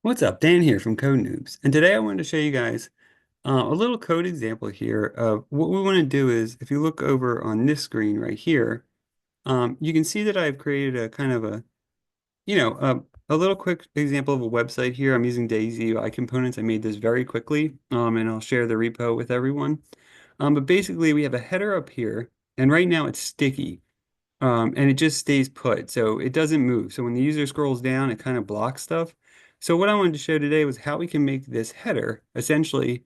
What's up? Dan here from Code Noobs. And today I wanted to show you guys a little code example here of what we want to do is if you look over on this screen right here, you can see that I've created a kind of a little quick example of a website here. I'm using Daisy UI components. I made this very quickly, and I'll share the repo with everyone. But basically we have a header up here, and right now it's sticky. And it just stays put, so it doesn't move. So when the user scrolls down, it kind of blocks stuff. So what I wanted to show today was how we can make this header essentially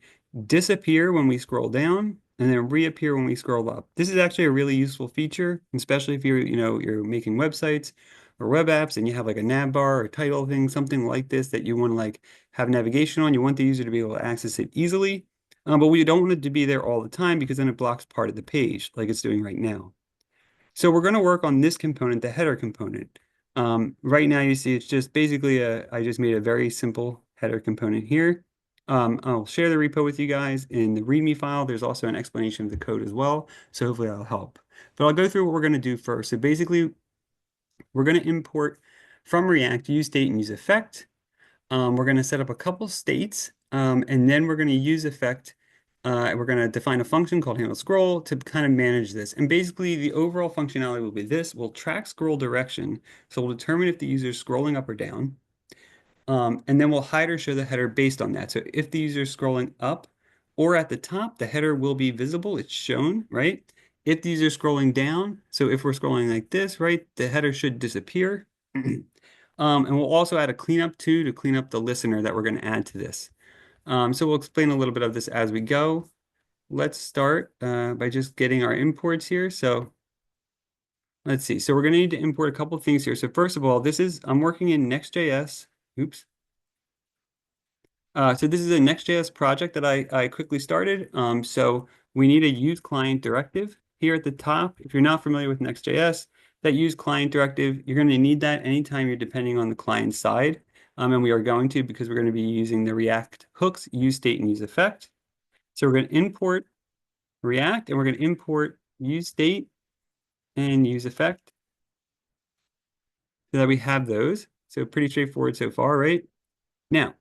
disappear when we scroll down and then reappear when we scroll up. This is actually a really useful feature, especially if you're making websites or web apps and you have like a nav bar or title thing, something like this that you want to like have navigation on. You want the user to be able to access it easily, but we don't want it to be there all the time because then it blocks part of the page like it's doing right now. So we're going to work on this component, the header component. Right now you see it's just basically I just made a very simple header component here. I'll share the repo with you guys in the README file. There's also an explanation of the code as well. So hopefully that'll help. But I'll go through what we're going to do first. So basically we're going to import from React use state and use effect. We're going to set up a couple states, and then we're going to use effect. We're going to define a function called handle scroll to kind of manage this. And basically, the overall functionality will be this. We'll track scroll direction. So we'll determine if the user is scrolling up or down. And then we'll hide or show the header based on that. So if the user is scrolling up or at the top, the header will be visible. It's shown, right? If the user is scrolling down, so if we're scrolling like this, right, the header should disappear. And we'll also add a cleanup too to clean up the listener that we're going to add to this. So we'll explain a little bit of this as we go. Let's start by just getting our imports here. So let's see. So we're going to need to import a couple of things here. So first of all, I'm working in Next.js. Oops. So this is a Next.js project that I quickly started. So we need a use client directive here at the top. If you're not familiar with Next.js, that use client directive, you're going to need that anytime you're depending on the client side. And we are going to because we're going to be using the React hooks, use state and use effect. So we're going to import React and we're going to import use state and use effect so that we have those. So pretty straightforward so far, right? Now,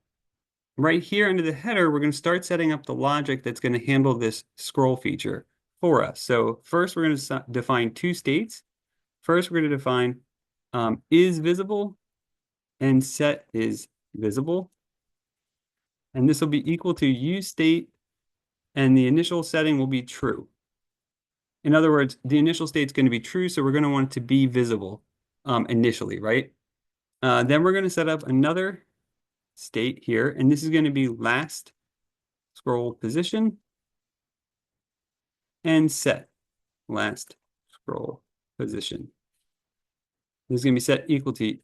right here under the header, we're going to start setting up the logic that's going to handle this scroll feature for us. So first, we're going to define two states. First, we're going to define is visible and set is visible. And this will be equal to use state, and the initial setting will be true. In other words, the initial state is going to be true, so we're going to want it to be visible initially, right? Then we're going to set up another state here, and this is going to be last scroll position and set last scroll position. This is going to be set equal to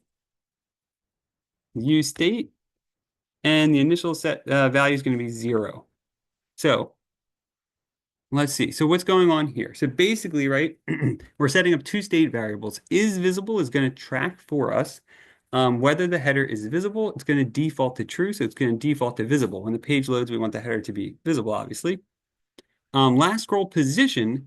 use state, and the initial set value is going to be 0. So let's see. So what's going on here? So basically, right, we're setting up two state variables. Is visible is going to track for us whether the header is visible. It's going to default to true, so it's going to default to visible. When the page loads, we want the header to be visible, obviously. Last scroll position,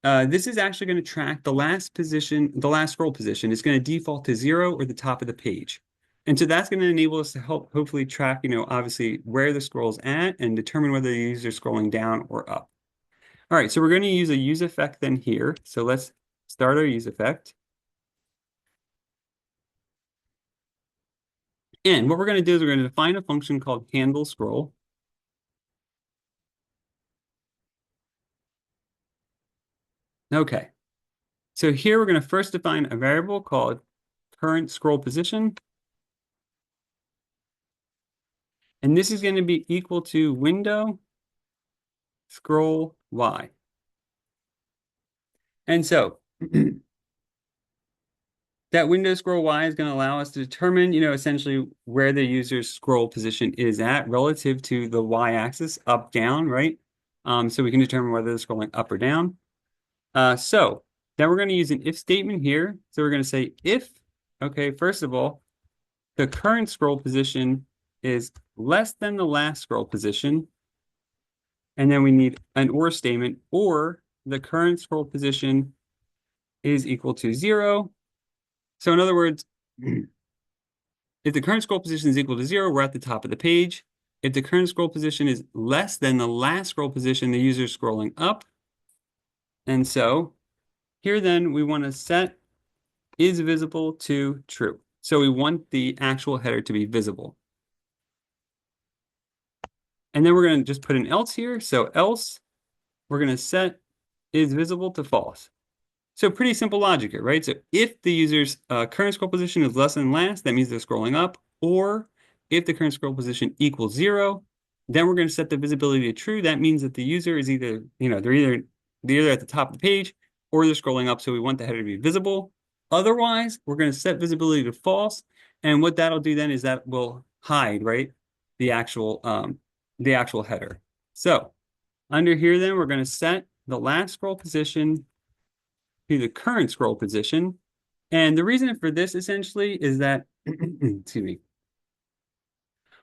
this is actually going to track the last position, the last scroll position. It's going to default to 0 or the top of the page. And so that's going to enable us to help hopefully track, obviously where the scroll's at and determine whether the user is scrolling down or up. All right, so we're going to use a use effect then here. So let's start our use effect. And what we're going to do is we're going to define a function called handle scroll. Okay, so here we're going to first define a variable called current scroll position. And this is going to be equal to window scroll Y. And so that window scroll Y is going to allow us to determine, essentially where the user's scroll position is at relative to the Y axis, up, down, right? So we can determine whether they're scrolling up or down. So then we're going to use an if statement here. So we're going to say if, okay, first of all, the current scroll position is less than the last scroll position. And then we need an or statement, or the current scroll position is equal to 0. So in other words, If the current scroll position is equal to 0, we're at the top of the page. If the current scroll position is less than the last scroll position, the user is scrolling up. And so here then we want to set is visible to true. So we want the actual header to be visible. And then we're going to just put an else here. So else, we're going to set is visible to false. So pretty simple logic here, right? So if the user's current scroll position is less than last, that means they're scrolling up. Or if the current scroll position equals 0, then we're going to set the visibility to true. That means that the user is either, they're either at the top of the page or they're scrolling up. So we want the header to be visible. Otherwise, we're going to set visibility to false. And what that'll do then is that will hide, right, the actual header. So under here, then we're going to set the last scroll position to the current scroll position. And the reason for this essentially is that, excuse me,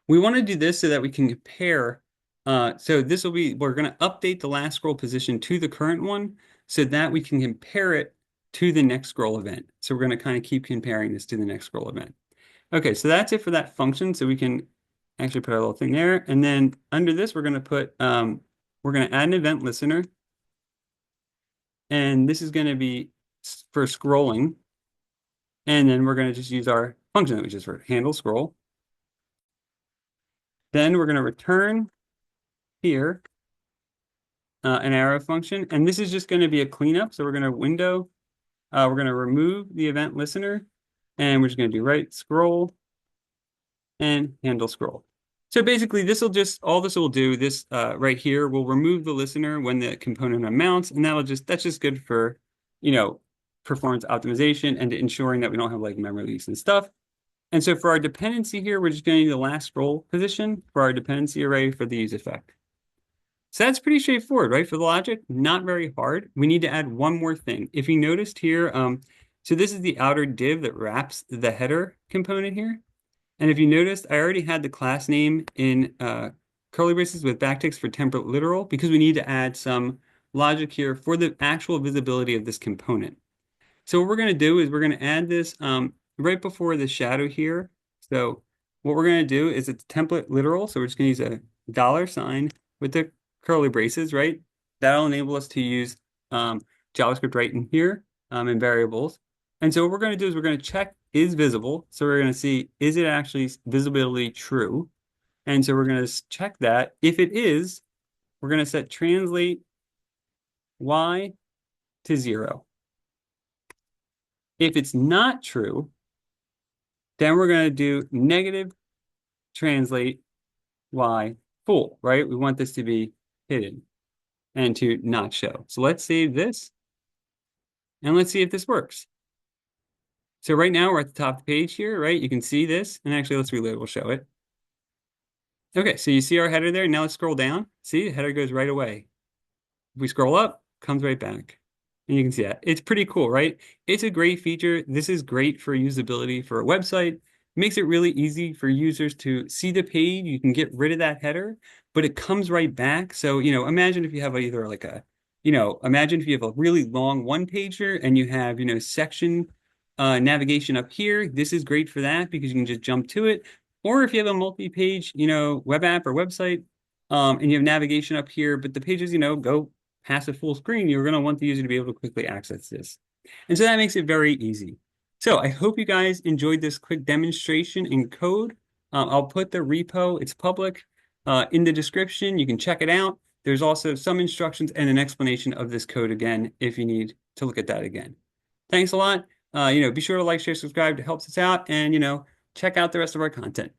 we want to do this so that we can compare. So this will be, we're going to update the last scroll position to the current one so that we can compare it to the next scroll event. So we're going to kind of keep comparing this to the next scroll event. Okay, so that's it for that function. So we can actually put a little thing there. And then under this, we're going to put, we're going to add an event listener. And this is going to be for scrolling. And then we're going to just use our function that we just wrote, handle scroll. Then we're going to return here an arrow function. And this is just going to be a cleanup. So we're going to we're going to remove the event listener. And we're just going to do right scroll and handle scroll. So basically, all this will do, this right here will remove the listener when the component mounts, and that's just good for, performance optimization and ensuring that we don't have like memory leaks and stuff. And so for our dependency here, we're just going to need the last scroll position for our dependency array for the use effect. So that's pretty straightforward, right? For the logic, not very hard. We need to add one more thing. If you noticed here, so this is the outer div that wraps the header component here. And if you noticed, I already had the class name in curly braces with backticks for template literal because we need to add some logic here for the actual visibility of this component. So what we're going to do is we're going to add this right before the shadow here. So what we're going to do is it's template literal. So we're just going to use a $sign with the curly braces, right? That'll enable us to use JavaScript right in here in variables. And so what we're going to do is we're going to check is visible. So we're going to see, is it actually visibility true? And so we're going to check that. If it is, we're going to set translate y to 0. If it's not true, then we're going to do negative translate y full, right? We want this to be hidden and to not show. So let's save this and let's see if this works. So right now we're at the top of the page here, right? You can see this, and actually let's reload, we'll show it. Okay, so you see our header there. Now let's scroll down. See, the header goes right away. If we scroll up, comes right back. And you can see that. It's pretty cool, right? It's a great feature. This is great for usability for a website. Makes it really easy for users to see the page. You can get rid of that header, but it comes right back. So, imagine if you have either like imagine if you have a really long one-pager and you have, section navigation up here. This is great for that because you can just jump to it. Or if you have a multi-page, web app or website, and you have navigation up here, but the pages, go past a full screen, you're going to want the user to be able to quickly access this. And so that makes it very easy. So I hope you guys enjoyed this quick demonstration in code. I'll put the repo, it's public, in the description. You can check it out. There's also some instructions and an explanation of this code again, if you need to look at that again. Thanks a lot. Be sure to like, share, subscribe. It helps us out. And, check out the rest of our content.